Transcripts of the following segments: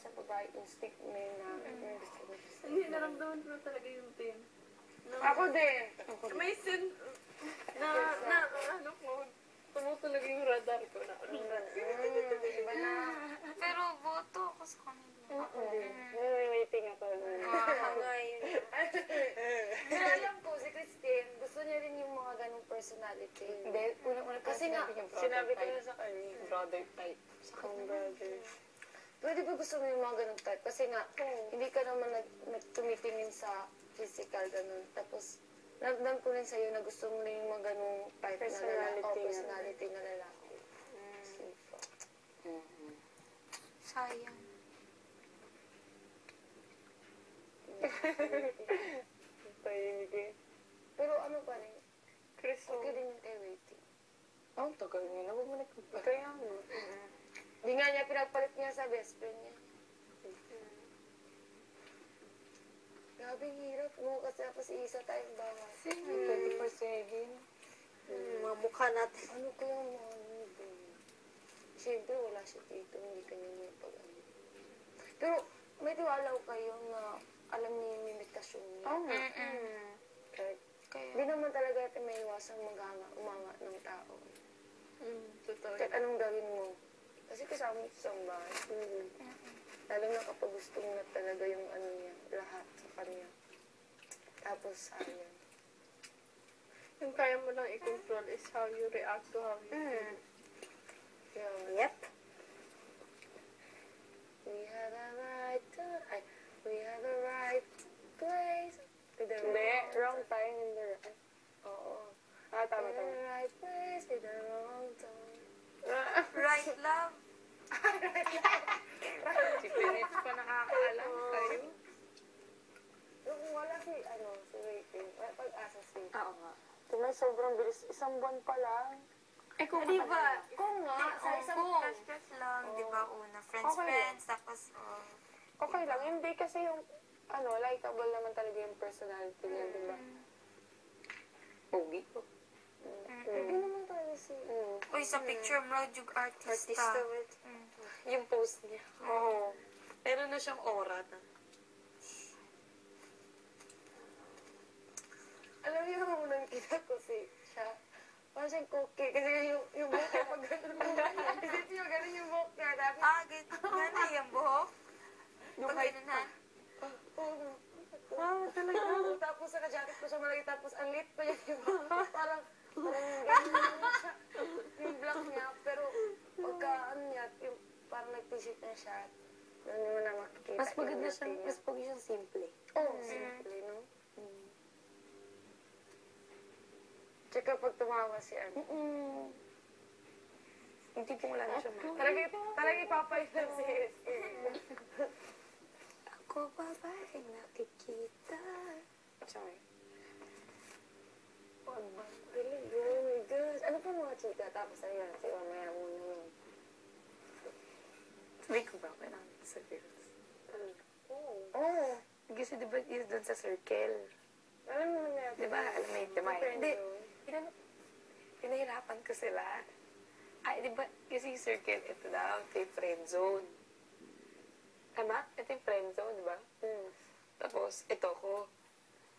sa babae, instinct may gusto mo. Hindi, naramdaman ko talaga yung pain. Ako din. May sin... ano ko, tumutunog yung radar ko na. Iba na. Pero boto ako sa kanila. Ako din. May waiting ako. Ngayon. Pero alam ko, si Christine, gusto niya rin yung mga ganong personality. Hindi, unang-una. Kasi nga, Sinabi ko na sa kanya, brother type. Sa kanya, brother. pwede ba gusto mo yung mga ganong type? Kasi nga, hindi ka naman tumitingin sa physical, ganun. Tapos, nagdam ko rin sa'yo na gusto mo rin yung mga ganong type na lalaki. Personality na lalaki. Sayang. Tahimik eh. Pero ano pa rin, Chris, okay din yung kay waiting. ang tagal niya. Nababalik ko pa. Kaya mo. Hindi nga niya pinagpalit niya sa best friend niya. Grabe ang hirap mo kasi ako si Isa tayong bawas. 24/7. Mga mukha natin. Ano kaya mo din? Siyempre wala siya dito, hindi kanya niya pag-ano. Pero may tiwala ko kayo na alam niya yung limitasyon niya. Oo nga. Kaya, Hindi naman talaga natin may iwasang umanga ng tao. Totoo. Kahit anong gawin mo. Kasi kasama mo sa bahay. Lalo na kapag gusto mo na talaga yung ano niya, lahat sa kanya. Tapos sayang. Yung kaya mo lang i-control is how you react to how you feel. Yep. We have a right to... we have a right place. Hindi, wrong time in the right. Oo. Tama. In the right place, in the wrong time. right love. Si Pinit pa nakakaalam kayo. Pero kung wala si waiting, pag-asa si... Oo nga. Tumay sobrang bilis, isang buwan pa lang. Eh kung Di ba? Kung nga, sa isang Fresh lang, di ba? Una, Okay. friends, tapos, okay lang. Hindi kasi yung, likable naman talaga yung personality niya, di ba? Pogi ko. Hindi naman talaga si... uy, sa picture mo, yung artista. Yung post niya. Oo. Meron na siyang aura na. Alam niyo naman unang kita ko siya. Parang siyang cookie. Kasi yung buhok niya pag gano'n mo. Isip niyo, gano'n yung buhok niya. Tapos, Gano'n yung buhok? Pag ganunan? talaga. Tapos sa jacket ko siya malaki. Tapos ang lit pa yun yung buhok. Parang gano'n siya. Yung black niya. Pero pagka niya, yung parang nag-t-shirt na siya. Doon mo na makikita. Mas maganda siya, mas pogi siyang simple. Simple, no? Tsaka pag tumawa si Hindi po wala na siya Talaga ipapailan si Ako babae nakikita. Sorry. Galing, oh my gosh. Ano pa mga chika? Tapos ano yan? Sige, mamaya muna yun. Sabi ko ba, kailangan sa girls. Oo. Kasi diba is doon sa circle. Alam mo na yan. Diba, alam mo yun, Hindi. Pinahirapan ko sila. Ay, diba, kasi yung circle, ito daw, ito yung friend zone. Tama? Ito yung friend zone, diba? Tapos, ito ko.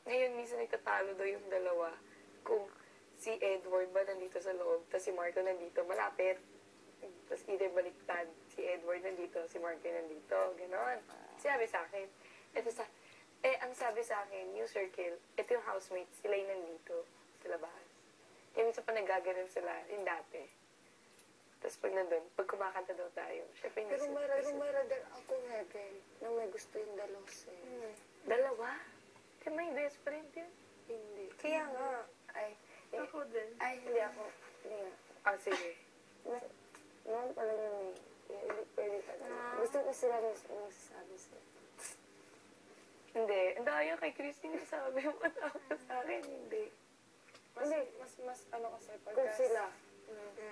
Ngayon, minsan nagtatalo daw yung dalawa. Kung si Edward ba nandito sa loob, tapos si Marco nandito, malapit. Tapos either baliktad, si Edward nandito, si Marco nandito, gano'n. Sabi sa akin. Ang sabi sa akin, yung circle, ito yung housemates, sila yung nandito sa labas. Yung minsan pa nagaganon sila, yung dati. Tapos pag nandun, pag kumakanta daw tayo, syempre hindi Pero mayroon din ako heaven na may gusto yung dalos eh. Dalawa? Kaya may best friend yun. Hindi. Kaya nga. Ako din. Hindi ako. Hindi nga. Ah, sige. Noon pala yun eh. Hindi pwede talaga. Gusto ko sila masasabi sila. Hindi. Ang daya kay Christine sabi mo sa akin, hindi. Mas ano kasi, Kung sila.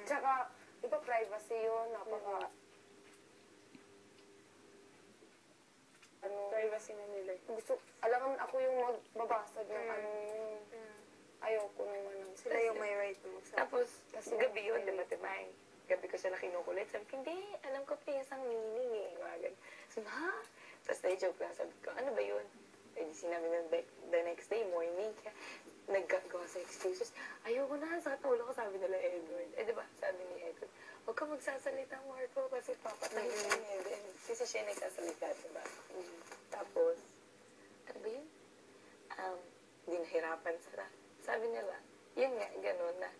Tsaka, iba privacy yun. Napaka... Privacy na nila. Alam ako yung magbabasag ng ano yun. Ayoko naman. Sila yung may right mo. Tapos, gabi yun, di ba, Timay? gabi ko sila kinukulit. Sabi ko, hindi, alam ko pa ang meaning eh. Ganyan. Sabi, ha? Tapos na-joke lang. Sabi ko, ano ba yun? Eh, di sinabi na the next day, morning. Kaya naggagawa sa excuses. Ayoko na, sa ulo ko, sabi nila Edward. Eh, di ba? Sabi ni Edward, huwag ka magsasalita, Marco, kasi papatay ka niya. Then, kasi siya nagsasalita, di ba? Tapos, ano ba yun? Di nahirapan sila. Sabi nila, yun nga, gano'n na,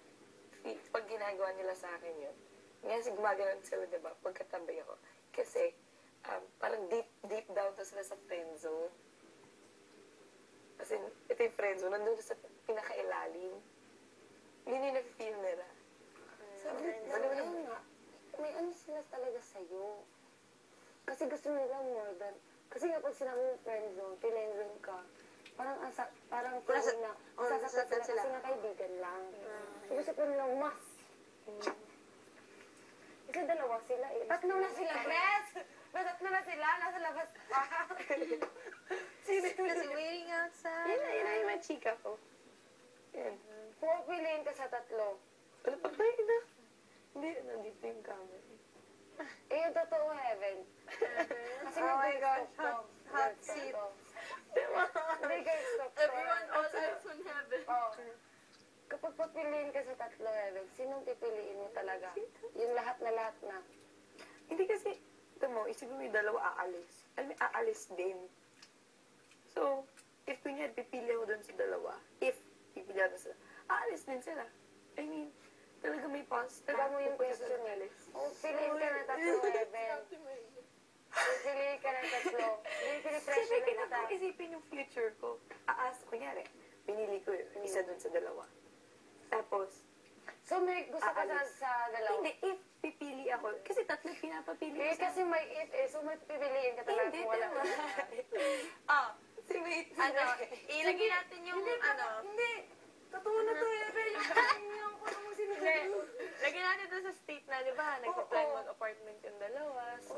pag ginagawa nila sa akin yun, ngayon gumagano'n sila, di ba, pagkatabi ako. Kasi, parang deep down to sila sa friend zone. Kasi, ito yung friend zone, nandun sa pinakailalim. Yun yung nag-feel nila. Sabi nga, may ano sila talaga sa'yo. Kasi gusto nila more than, kasi kapag sinabi mo friend zone, zone ka, parang feeling na, sasaktan sila kasi nga kaibigan lang. So gusto ko nilang mas. Kasi dalawa sila eh. Tatlo na sila, Bes! Tatlo na sila, nasa labas pa. Kasi waiting outside. Yun na yung mga chika ko. Yan. Kung piliin ka sa tatlo, Wala pa tayo na. Hindi, nandito yung camera. eh yung totoo heaven. Kasi Oh my gosh, hot seat. seat. Diba? Hindi guys, Everyone all eyes on heaven. Kapag papiliin ka sa tatlo heaven, sinong pipiliin mo talaga? Yung lahat na. Hindi kasi, ito mo, isipin mo yung dalawa aalis. Alam mo, aalis din. So, if kunyari, pipili ako dun sa dalawa, if pipili ako sila, aalis din sila. I mean, talaga may pause. Iba mo yung question eh. Kung piliin ka ng tatlo heaven, kung piliin ka ng tatlo, hindi pinipressure Siyempre, na kita. kinakaisipin yung future ko. Kunyari, pinili ko yun, isa dun sa dalawa. Tapos, So may gusto ka sa dalawa? hindi, if pipili ako, kasi tatlo pinapapili ko Eh, kasi may if eh, so may pipiliin ka talaga Hindi, kung wala. tama. Si wait. Ilagay natin yung Hindi, totoo na to eh. Yung ko naman sinasabi. Lagyan natin ito sa state na, di ba? Nagpa-plan mag-apartment yung dalawa. So,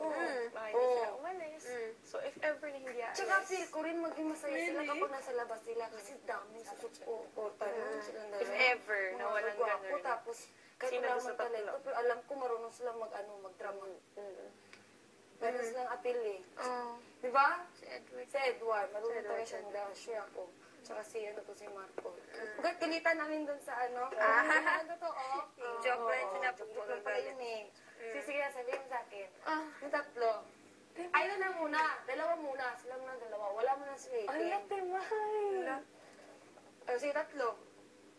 baka hindi Oo. sila umalis. So, if ever na hindi aalis. Tsaka feel ko rin maging masaya sila kapag nasa labas sila kasi daming susuporta naman silang dalawa. If ever, na Mga walang gwapo, ganun. tapos kahit Sino wala gusto mang talento, tatlo? pero alam ko marunong silang magdrama. Meron silang apil eh. Oh, Di ba? si Edward. Si Edward, marunong talaga siyang dasher ako. Tsaka si si Marco. Galitan namin dun sa ano. Totoo. Joke lang, Joke lang pala yun eh. Sige, sabihin mo sa akin. Ah. Yung tatlo. Ayun na muna. Dalawa muna. Sila muna dalawa. Wala mo na si Ay, Waiting. timay. Sige, tatlo.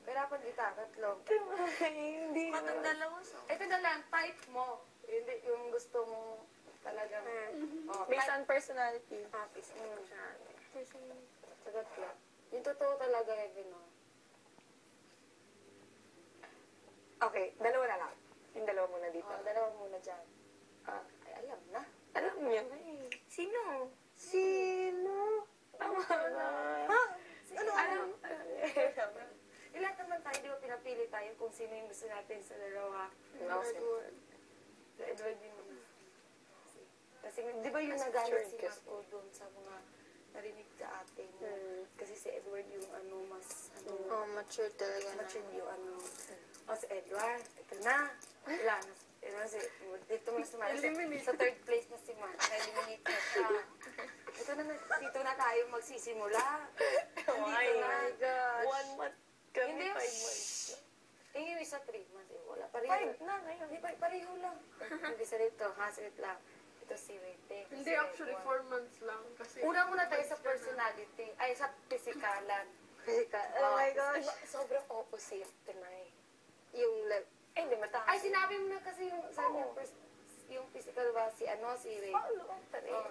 Perapan kita, tatlo. Timay, hindi. Matang dalawa so. Ito na lang, type mo. Hindi, yung gusto mo talagang. Based on personality. Sa tatlo. Yung totoo talaga, Evan, no? Okay, dalawa na lang. Yung dalawa muna dito. Dalawa muna dyan. Ah, Ay, alam na. alam niyo na eh. Sino? Sino? Tama na. Ha? Ano? Alam. Lahat naman tayo, di ba pinapili tayo kung sino yung gusto natin sa dalawa. Edward. Sa Edward din muna. Kasi di ba yung Kasi nagalit si matured kasi. Marco doon sa mga narinig sa atin mo. Kasi si Edward yung mas Oh, mature talaga na. matured yung si Edward, ito na. Wala na. Dito mo na si Marco. Sa third place na si Marco. Eliminate na siya. Ito na, dito na tayo magsisimula. Oh my gosh. 1 month kami, Hindi, 5 months. Yung isa 3 months. Wala, pareho. 5 na ngayon. Hindi, pareho lang. Hindi, sa dito, saglit lang. Ito si Waiting. Hindi, actually 4 months lang. Kasi Una muna tayo sa personality. Ay, sa pisikalan. Oh my gosh. Sobrang opposite tonight. Yung Eh, di mataas. Ay, sinabi mo na kasi yung, sabi yung, yung physical ba, si Ray.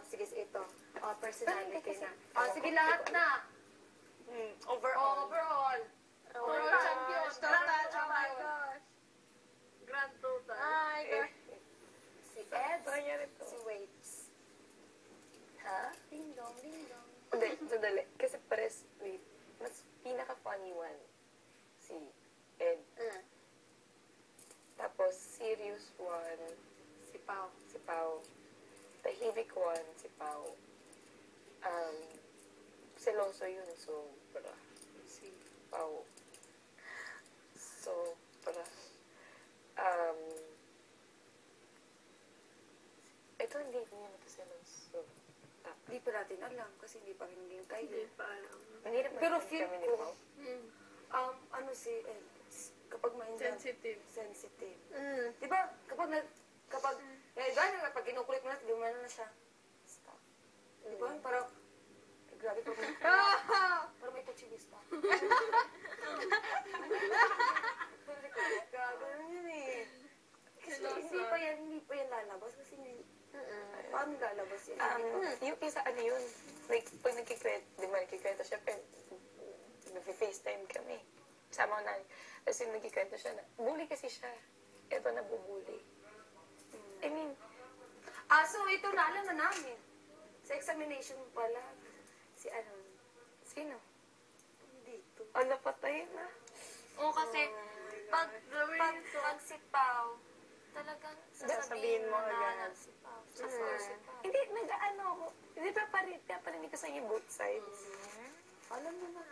Sige, ito. Personality na. Sige, lahat na. Overall. Overall. Overall champion. Total, oh my gosh. grand total. Oh my gosh. Si Ed. Nangyari to. Si Waits. Ha? Ding dong, ding dong. Hindi, sandali. Kasi pares, wait. Mas pinaka-funny one. Si Ed. Tapos, serious one. Si Pao. Si Pao. Tahimik one, si Pao. Seloso yun, so, si Pao. So, kasi hindi pa rin naging kayo. Hindi pa alam. Mahirap Pero mag-friend feel kami ni ko, Pao. ano si Eds, kapag ma-enjoy, Sensitive. sensitive. Diba, kapag, gano'n nga, pag kinukulit mo na, di mo na siya, stop. Diba, parang, grabe pa mo. Parang may kuchilista. Grabe na yun eh. Kasi hindi pa yan lalabas kasi paano lalabas yan? Yung isa, ano yun, like, pag nagkikwento siya, nag-FaceTime kami. Sama ko na, kasi nagkikwento siya na, bully kasi siya. Ito, nabubully. I mean, So ito na, alam na namin. Sa examination mo pala, si ano, sino? dito. Ano, patay na. Oo, kasi pag si Pao, talagang Sasabihin sasabihin mo mo na agad. nagsipaw. Nagsipaw. Hindi, nag-ano ako. Hindi pa parinig ko sa inyo both sides. Alam mo na.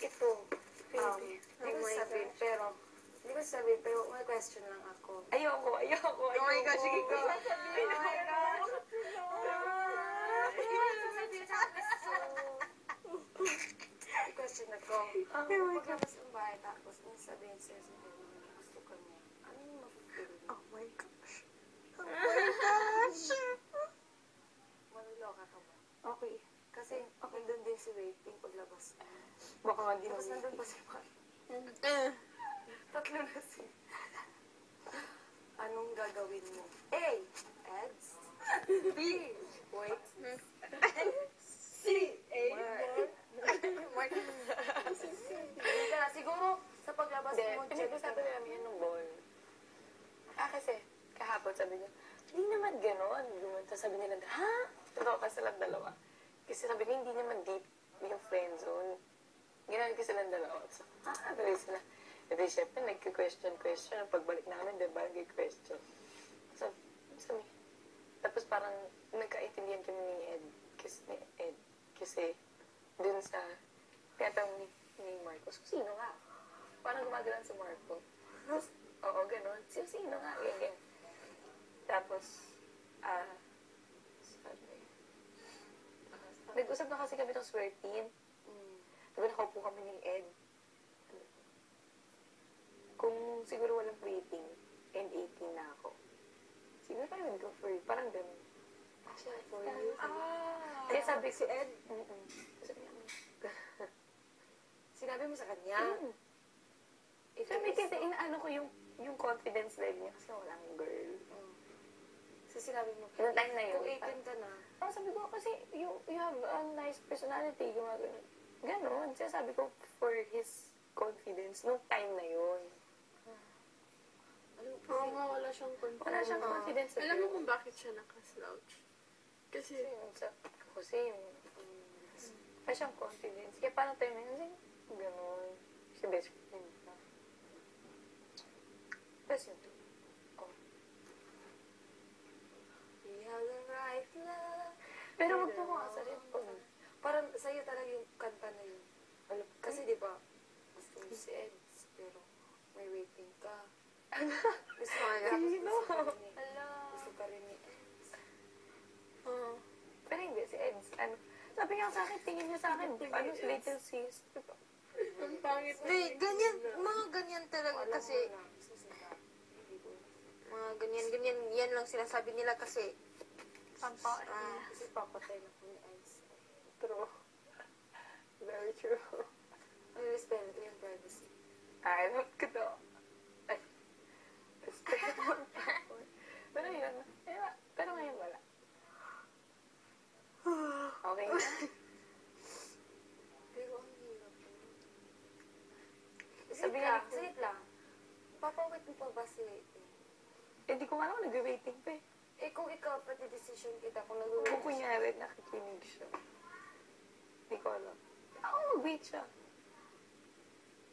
Ito, Hindi ko sabihin, pero, may question lang ako. ayoko. Oh my gosh, sige ko. May question ako. Paglabas ng bahay, tapos may sabihin sa'yo sa mga gusto ka niya, ano yung mapipili mo? Oh my gosh. Manuloka ka ba? Okay. Kasi, nandun din si waiting paglabas mo. Baka nga di Tapos na nandun pa si Mark. Tatlo na si... Anong gagawin mo? A. Eds. B. Wait. C. A. Mark. Hindi ka na. Siguro, sa paglabas Hindi, mo, pinag-usapan na namin yun nung ball. Kasi, kahapon sabi niya, hindi naman ganon. Tapos sabi nila, ha? Totoo ka silang dalawa. Kasi sabi ko, hindi naman deep yung friend zone. Gano'n kasi silang dalawa. So, tuloy sila. Hindi, syempre, nagka-question. Ang pagbalik namin, diba, nag-question. So, sabi, tapos parang nagkaintindihan kami ni Ed. Kasi, dun sa, tinatanong ni Marcos, sino nga? Parang gumagalan si Marco. Tapos, oo, gano'n. Sino nga? Ganyan. Tapos, nag-usap na kasi kami ng swertin. Diba nakaupo kami ni Ed. Kung siguro walang waiting, and 18 na ako, siguro I would go for it. Parang ganun. for you. Kaya sabi Si ko, Ed, sabi niya, sinabi mo sa kanya. sabi kasi inaano ko yung confidence level niya kasi walang girl. So, sinabi mo, Noong time na yun. kung 18 ka na, Sabi ko kasi you have a nice personality. Gumagano. Ganon. Siya sabi ko for his confidence nung time na yun. Oo nga, wala siyang confidence. Wala siyang confidence. Alam mo kung bakit siya nakaslouch? Kasi, Kasi yung wala siyang confidence. Kaya parang time na yun, ganon. Si best friend pa. Tapos yun. Oh. we have the right love. Pero wag mo ko asarin. Parang sa'yo talaga yung kanta na yun. Kasi di ba, gusto mo si Eds, pero may waiting ka. Gusto ka rin gusto ka rin ni Eds. Pero hindi, si Eds, ano, sabi niya sa akin, tingin niya sa akin, ano, little sis. ang pangit na Hindi, ganyan, mga ganyan talaga kasi, mga ganyan, yan lang sinasabi nila kasi, Kasi papatay na po ni Eds. True. Very true. May respeto yung privacy. I love ko to. Ay. Respect mo. Pero yun, pero ngayon wala. Okay na. Pero ang hirap po. Sabi nga, Saglit lang. Papawit mo pa ba si waiting? hindi ko nga ako nag-waiting pa eh. Eh kung ikaw pati decision kita, kung Kung nag-wait kunyari nakikinig siya. Hindi ko alam. Ako mag-wait siya.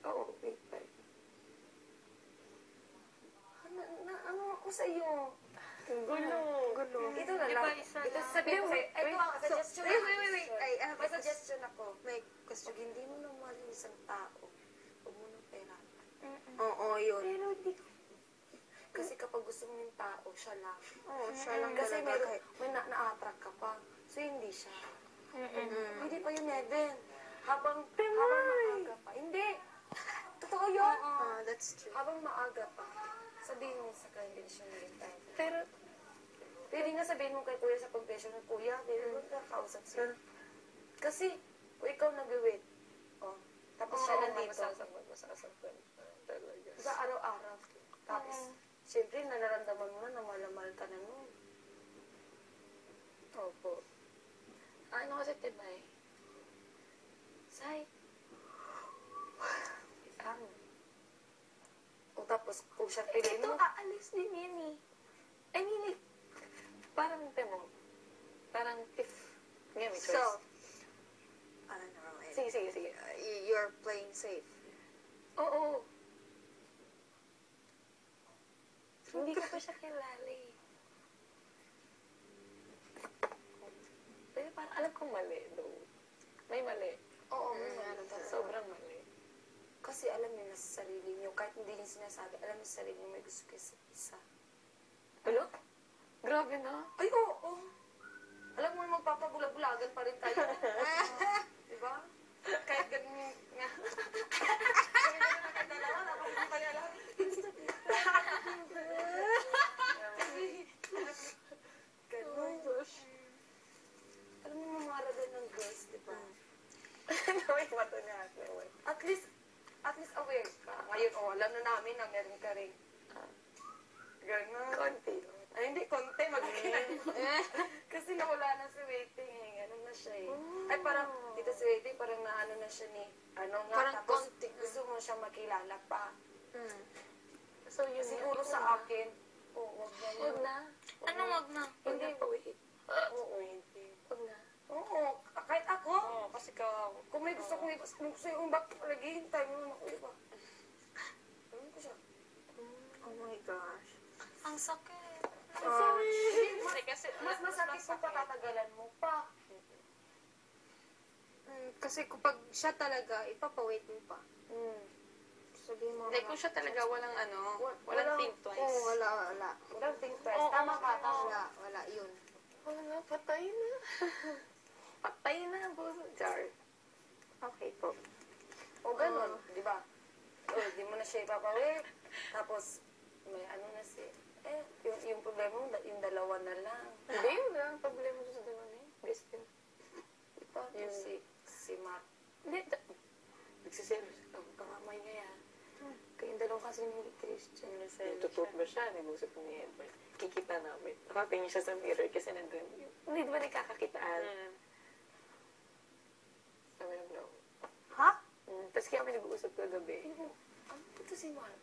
Oo, wait pa rin. ano ako sa iyo? gulo. Ito na Di lang. ba isa Ito lang? sabihin ko sa'yo. Ito ang suggestion. wait. I have May a question. suggestion ako. May Pag question. hindi mo na mahal yung isang tao, huwag mo nang pera. Oo, yun. Pero hindi ko. Kasi kapag gusto mo yung tao, siya lang. Oo, siya lang Kasi talaga kahit. may na-attract ka pa. So, hindi siya. pension kita. Pero, Pwede nga sabihin mo kay kuya sa pag-pension ng kuya, pwede mo kakausap siya. Kasi, kung ikaw nag-wait, oh, tapos siya nandito, masasaktan talaga. sa araw-araw. Tapos, siyempre, nararamdaman mo na mahal ka na nun. Opo. Ano kasi, Tinay? Say. O tapos, kung siya Eh, pili dito, mo, aalis din yan eh. I mean, parang, parang if, nga may choice. So, never mind. Sige. You're playing safe. Oo. Hindi ko pa siya kilala eh. Pero parang alam kong mali, though. May mali. oo, ano talaga. Sobrang mali. Kasi alam niyo na sa sarili niyo, kahit hindi niyo sinasabi, alam niyo sa sarili niyo may gusto kayo sa isa. Ano? Grabe na. Ay, oo. Alam mo, magpapabula-bulagan pa rin tayo. Diba? Kahit ganun nga. Kami na naman dalawa, tapos hindi pa niya alam. Ganun. Alam mo, mamara din ng girls, diba? May mato niya. At least aware ka. Ngayon, alam na namin na meron ka rin. Ganun. Konti. Ay, hindi, konti. Kasi nawala na si Waiting eh. Ano na siya eh. Ay, parang, dito si Waiting, parang naano na siya ni, ano nga, Parang tapos konti. gusto mo siya makilala pa. So, yun Siguro yun. sa akin, wag na yun. Huwag na. Anong wag na? Hindi pa, wait. Oo. Huwag na. Oo, kahit ako. Kasi ka, Kung may gusto kong ibas, kung gusto yung back, naghihintay mo ako, di ba? Ano ko siya? Oh my gosh. Ang sakit. Hindi, kasi, Mas masakit kung patatagalan mo pa. Kasi kapag siya talaga, ipapawait mo pa. Sabihin mo. Hindi, kung siya talaga walang walang think twice. Oo, wala. Walang think twice. Tama ka, tama. Wala, yun. Wala, patay na. Patay na, boss. Jar. Okay po. O ganun, di ba? O, di mo na siya ipapawit. Tapos, may ano na si... yung problema mo, yung dalawa na lang. Hindi, wala ang problema sa dalawa na yun. Best friend. Diba? Yung si Mark. Hindi, nagsiselos. Kamamay niya yan. Kayong dalawa kasi ni Christian. Tutut ba siya? Nag-usap ni Edward. Kikita namin. Nakatingin siya sa mirror kasi nandun. Hindi ba nagkakakitaan? Sabi ng blow. Ha? Tapos kaya kami nag-uusap kagabi. Ano? Ito si Mark.